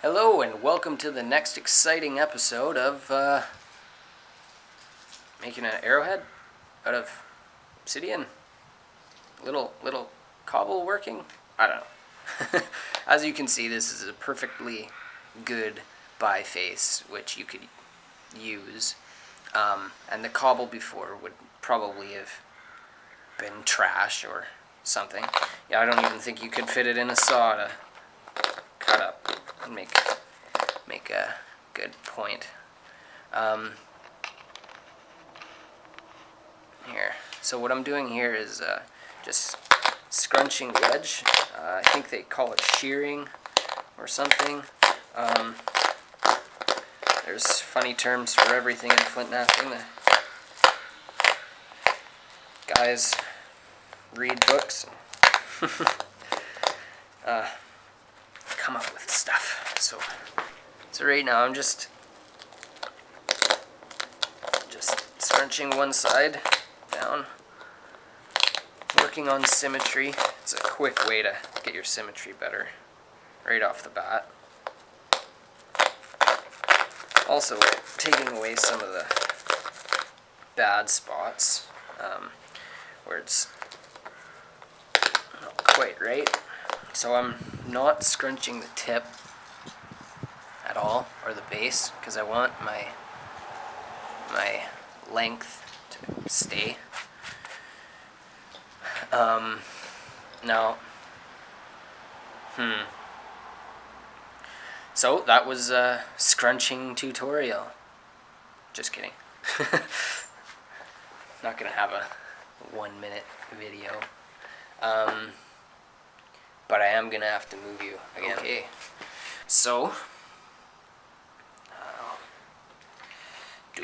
Hello and welcome to the next exciting episode of making an arrowhead out of obsidian. Little cobble working? I don't know. As you can see, this is a perfectly good biface which you could use. And the cobble before would probably have been trash or something. Yeah, I don't even think you could fit it in a saw to cut up and make a good point. Here. So what I'm doing here is just scrunching the edge. I think they call it shearing or something. There's funny terms for everything in flint knapping. The guys read books and come up with stuff. So right now I'm just scrunching one side down, working on symmetry. It's a quick way to get your symmetry better right off the bat. Also taking away some of the bad spots where it's not quite right. So I'm not scrunching the tip at all, or the base, because I want my length to stay. So that was a scrunching tutorial. Just kidding. Not gonna have a 1-minute video. But I am gonna have to move you again. Okay. So do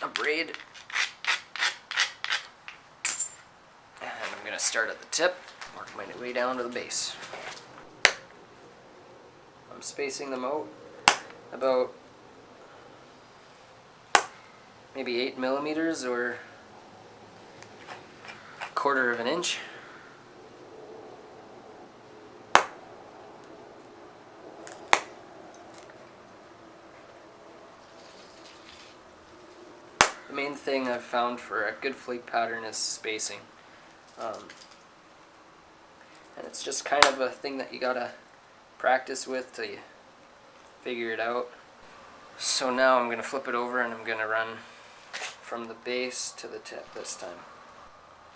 a braid, and I'm gonna start at the tip, work my way down to the base. I'm spacing them out about maybe 8 millimeters or a quarter of an inch. The main thing I've found for a good flake pattern is spacing. And it's just kind of a thing that you gotta practice with till you figure it out. So now I'm gonna flip it over and I'm gonna run from the base to the tip this time.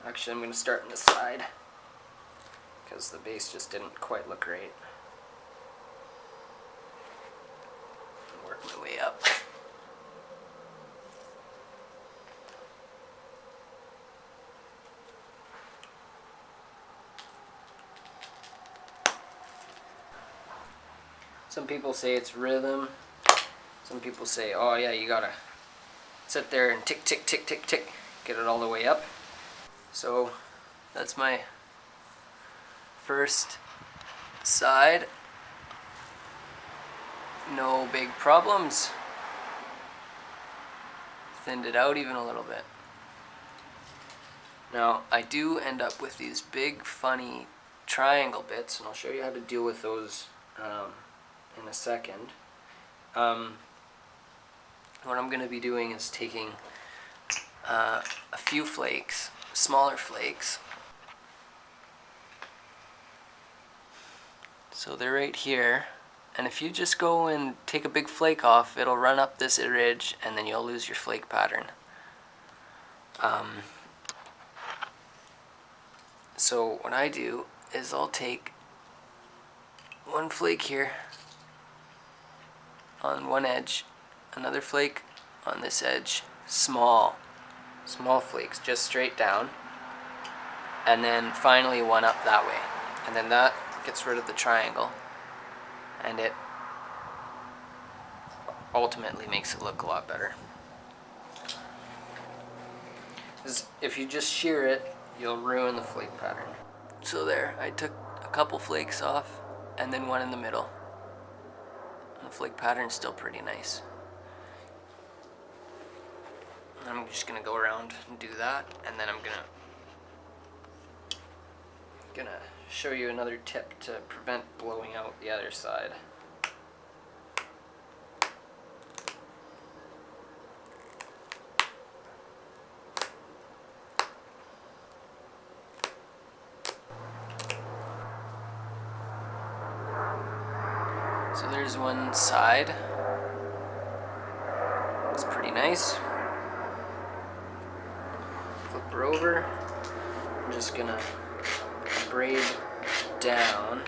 Actually, I'm gonna start on the side because the base just didn't quite look right. Work my way up. Some people say it's rhythm. Some people say, oh yeah, you gotta sit there and tick, tick, tick, tick, tick, get it all the way up. So that's my first side. No big problems. Thinned it out even a little bit. Now I do end up with these big funny triangle bits, and I'll show you how to deal with those in a second. What I'm going to be doing is taking a few flakes, smaller flakes. So they're right here, and if you just go and take a big flake off, it'll run up this ridge and then you'll lose your flake pattern. So what I do is I'll take one flake here on one edge, another flake on this edge, small flakes, just straight down, and then finally one up that way, and then that gets rid of the triangle, and it ultimately makes it look a lot better. Because if you just shear it, you'll ruin the flake pattern. So there, I took a couple flakes off and then one in the middle. The flake pattern's still pretty nice. I'm just gonna go around and do that, and then I'm gonna show you another tip to prevent blowing out the other side. So there's one side. It's pretty nice. Flip her over. I'm just gonna braid down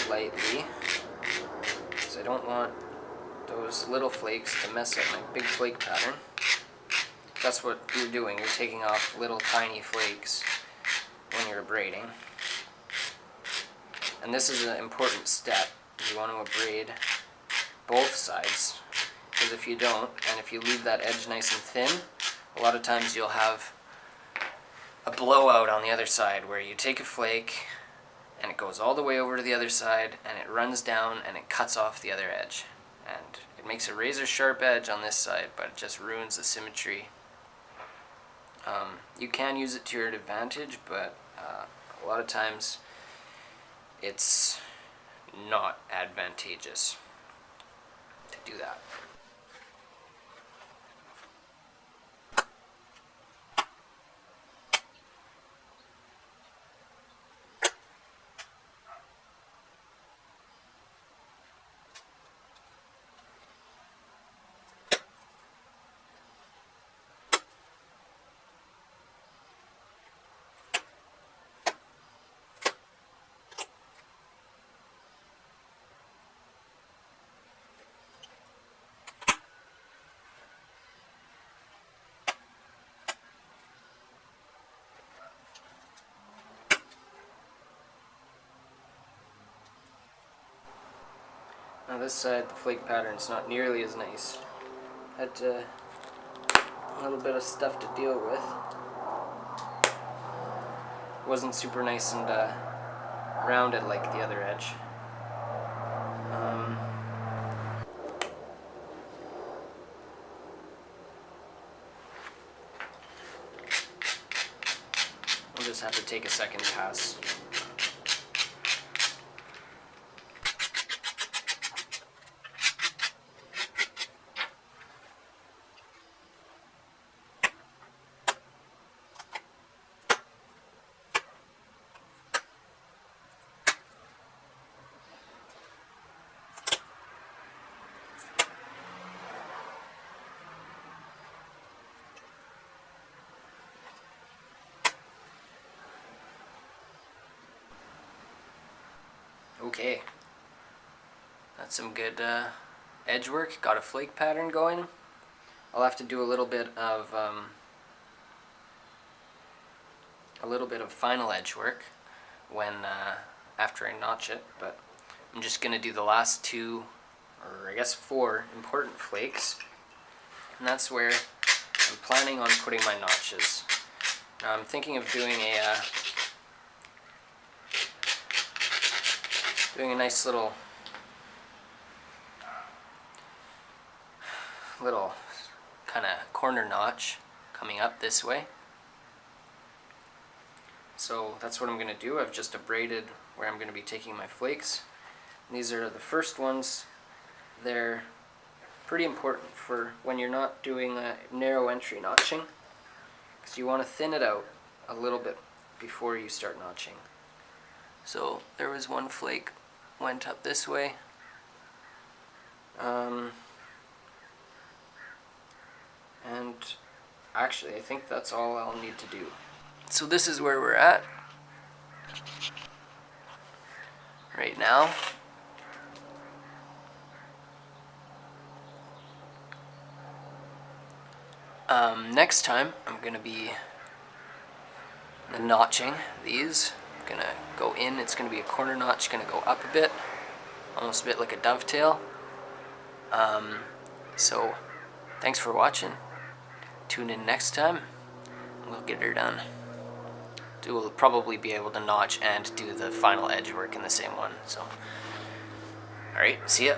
lightly, because I don't want those little flakes to mess up my big flake pattern. That's what you're doing. You're taking off little tiny flakes when you're braiding. And this is an important step. You want to braid both sides, because if you don't, and if you leave that edge nice and thin, a lot of times you'll have a blowout on the other side where you take a flake and it goes all the way over to the other side and it runs down and it cuts off the other edge. And it makes a razor sharp edge on this side, but it just ruins the symmetry. You can use it to your advantage, but a lot of times it's not advantageous to do that. Now this side, the flake pattern's not nearly as nice. Had a little bit of stuff to deal with. Wasn't super nice and rounded like the other edge. We'll just have to take a second pass. Okay, that's some good edge work. Got a flake pattern going. I'll have to do a little bit of final edge work when after I notch it, but I'm just gonna do the last two, or I guess 4 important flakes, and that's where I'm planning on putting my notches. Now I'm thinking of doing a nice little kind of corner notch coming up this way. So that's what I'm going to do. I've just abraded where I'm going to be taking my flakes. And these are the first ones. They're pretty important for when you're not doing a narrow entry notching, because you want to thin it out a little bit before you start notching. So there was one flake went up this way. And actually I think that's all I'll need to do. So this is where we're at right now. Next time I'm going to be notching these. I'm going to go in, it's going to be a corner notch, going to go up a bit, almost a bit like a dovetail. So thanks for watching. Tune in next time, and we'll get her done. We'll probably be able to notch and do the final edge work in the same one. So, alright, see ya.